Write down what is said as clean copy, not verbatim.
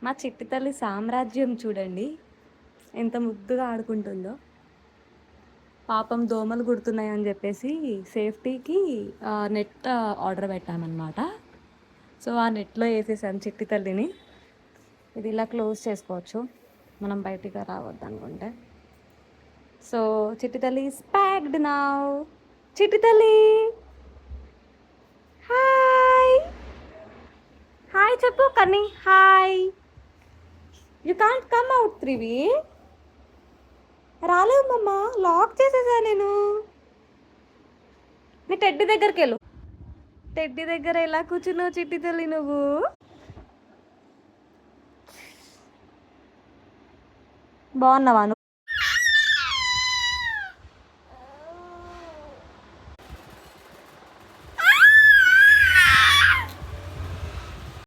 మా చిట్టి తల్లి సామ్రాజ్యం చూడండి ఎంత ముద్దుగా ఆడుకుంటుందో. పాపం దోమలు కుడుతున్నాయని చెప్పేసి సేఫ్టీకి నెట్ ఆర్డర్ పెట్టామన్నమాట. సో ఆ నెట్లో వేసేసాను చిట్టి తల్లిని. ఇది ఇలా క్లోజ్ చేసుకోవచ్చు మనం బయటికి రావద్దు అనుకుంటే. సో చిట్టి తల్లి ఈస్ ప్యాక్డ్ నౌ. చిట్టి తల్లి హాయ్ హాయ్ చెప్పు కన్నీ hi. You can't come out త్రివి. రాలేవు మమ్మ, లాక్ చేసేసా నేను. నీ టెడ్డి దగ్గరికి వెళ్ళు. టెడ్డి దగ్గర ఎలా కూర్చున్నావు చిట్టి తల్లి నువ్వు? బాగున్నావా నువ్వు?